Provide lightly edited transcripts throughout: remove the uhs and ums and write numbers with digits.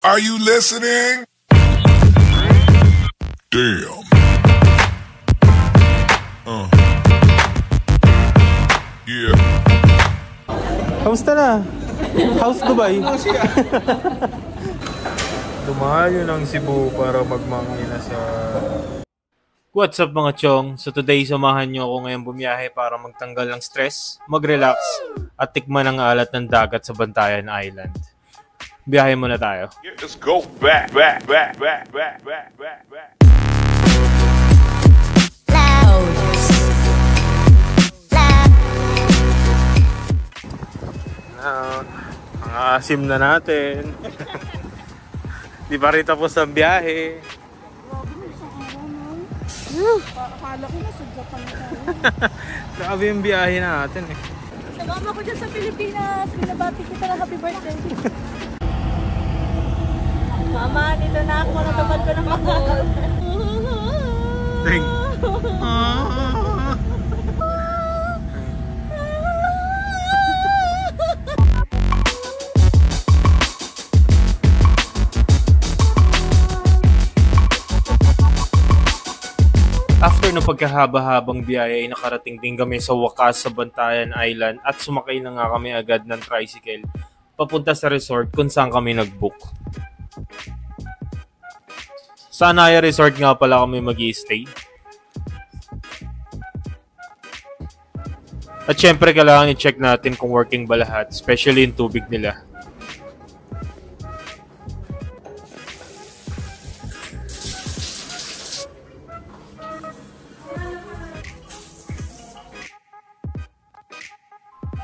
Are you listening? Damn. Yeah. Kamusta na? How's Dubai? Dumayo ng Cebu para magmangina sa... What's up mga chong? So today, samahan nyo ako ngayon bumiyahe para magtanggal ng stress, mag-relax, at tikman ang alat ng dagat sa Bantayan Island. Biyahe muna tayo. Let's go back. Ang asim na natin. Di pa rin tapos ang biyahe. Akala ko na sudya pa na tayo. Grabe yung biyahe natin eh. Nagama ko dyan sa Pilipinas. Pinabati kita na happy birthday. Mama, dito na ako. Natupad ko ng mga. Ding. After ng pagkahaba-habang biyahe ay nakarating din kami sa wakas sa Bantayan Island at sumakay na nga kami agad ng tricycle papunta sa resort kung saan kami nag-book. Sa Anaya Resort nga pala kami mag-i-stay. At syempre kailangan i-check natin kung working ba lahat, especially yung tubig nila.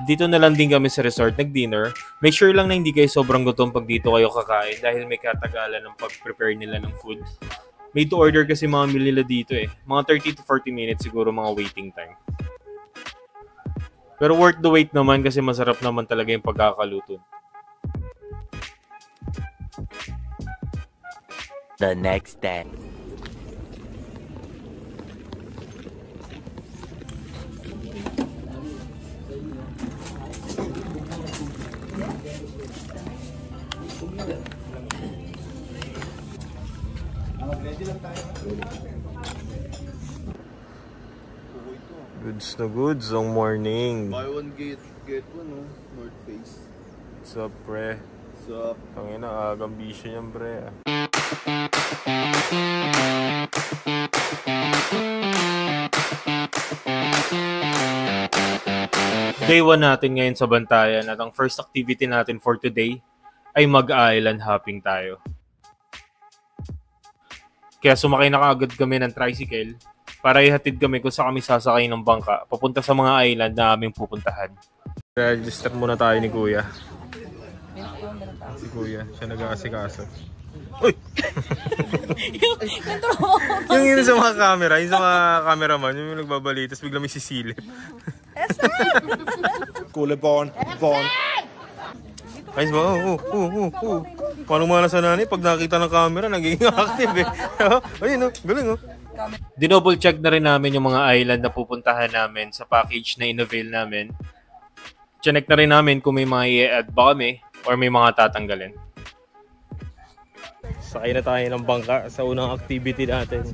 Dito na lang din kami sa resort nag-dinner. Make sure lang na hindi kayo sobrang gutom pag dito kayo kakain dahil may katagalan ng pag-prepare nila ng food. Made to order kasi mga meal nila dito eh. Mga 30 to 40 minutes siguro mga waiting time. Pero worth the wait naman kasi masarap naman talaga yung pagkakaluto. The next day. Goods na goods ang morning. Buy one get one, no? North Face. What's up, pre? What's up? Tangina, agang bisyo yan, pre. Day 1 natin ngayon sa Bantayan at ang first activity natin for today ay mag-island hopping tayo. Kaya sumakay na kaagad kami ng tricycle para ihatid kami kung saan kami sasakay ng bangka papunta sa mga island na aming pupuntahan. Register muna tayo ni Kuya. Si Kuya, siya nag-aasikaso. Uy! Yung yun sa mga camera, yung sa mga cameraman, yung nagbabalitas, bigla may sisilip. Kulay Bon. Ayos ba? Paano mga nasa nanay, pag nakita ng camera, nagiging active eh. Ayun, galing oh. Dinouble check na rin namin yung mga island na pupuntahan namin sa package na in-avail namin. Check na rin namin kung may mga i-add ba kami or may mga tatanggalin. Sakay na tayo ng bangka sa unang activity natin.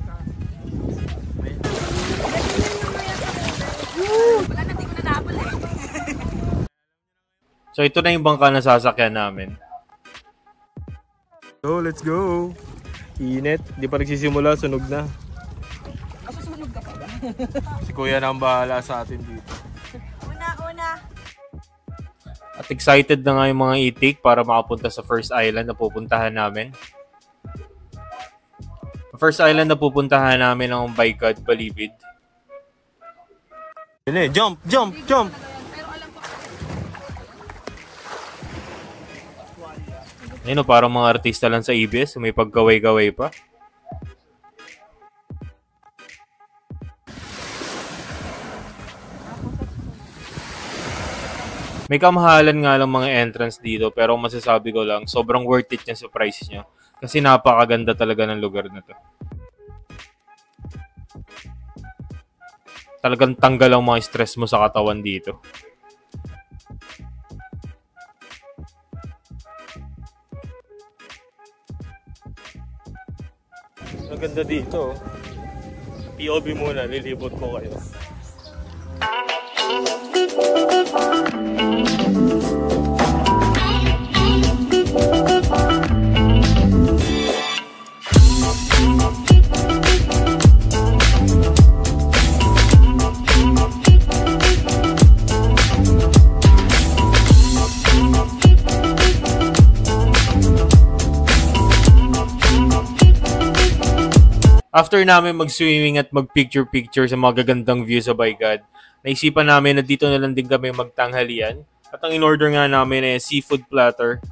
So ito na yung bangka na sasakyan namin. So let's go! Init, di pa nagsisimula, sunog na. Si Kuya na ang bahala sa atin dito. Una. At excited na nga yung mga itik para makapunta sa first island na pupuntahan namin. First island na pupuntahan namin ang Baykad, Balibid. Yun eh, jump! Ayun o, parang mga artista lang sa EBS, may pagkaway-kaway pa. May kamahalan nga lang mga entrance dito pero masasabi ko lang sobrang worth it niya sa price niya kasi napakaganda talaga ng lugar na to. Talagang tanggal ang mga stress mo sa katawan dito. Maganda dito. POV muna, lilibot ko kayo. After namin mag-swimming at mag-picture-picture sa mga gagandang view sa Baygad, naisipan namin na dito na lang din kami magtanghalian. At ang in-order nga namin ay seafood platter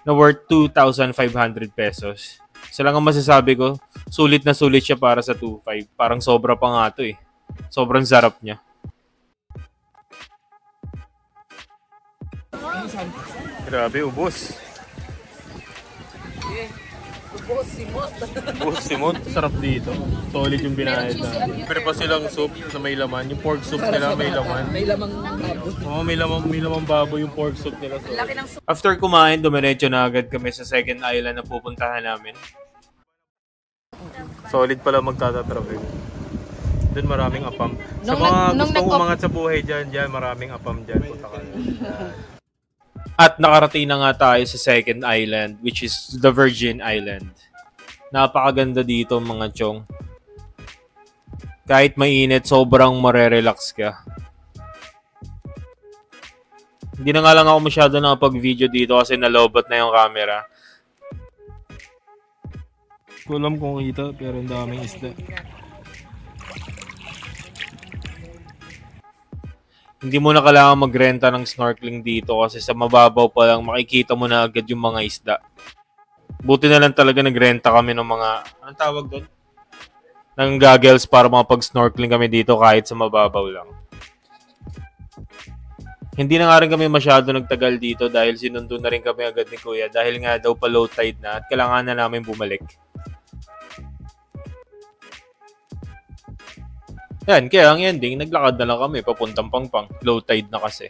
na worth 2,500 pesos. Isa lang ang masasabi ko, sulit na sulit siya para sa 2,500. Parang sobra pa nga ito eh. Sobrang sarap niya. Grabe, ubos. Ubos simot. Sarap dito. Solid yung binayad na. Pero pa silang soup na may laman. Yung pork soup nila may laman. May lamang baboy. Oo, may lamang baboy yung pork soup nila. So, after kumain, dumiretso na agad kami sa second island na pupuntahan namin. Solid pala magtatatravel. Doon maraming apam. Sa mga gustong umangat sa buhay dyan, maraming apam dyan. Punta ka. At nakarating na nga tayo sa second island, which is the Virgin Island. Napakaganda dito mga chong. Kahit mainit, sobrang marerelax ka. Hindi na nga lang ako masyado nakapag-video dito kasi nalobat na yung camera. Kulam kung kita, pero ang daming isda. Hindi mo na kailangan magrenta ng snorkeling dito kasi sa mababaw pa lang makikita mo na agad yung mga isda. Buti na lang talaga nagrenta kami ng mga, anong tawag doon? Ng goggles para makapag-snorkeling kami dito kahit sa mababaw lang. Hindi na nga rin kami masyado nagtagal dito dahil sinundo na rin kami agad ni Kuya dahil nga daw pa low tide na at kailangan na namin bumalik. Yan, kaya ang ending, naglakad na lang kami papuntang Pangpang. Low tide na kasi.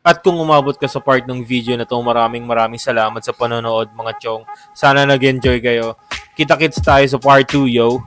At kung umabot ka sa part ng video na to, maraming salamat sa panonood mga chong. Sana nag-enjoy kayo. Kita-kits tayo sa part 2, yo!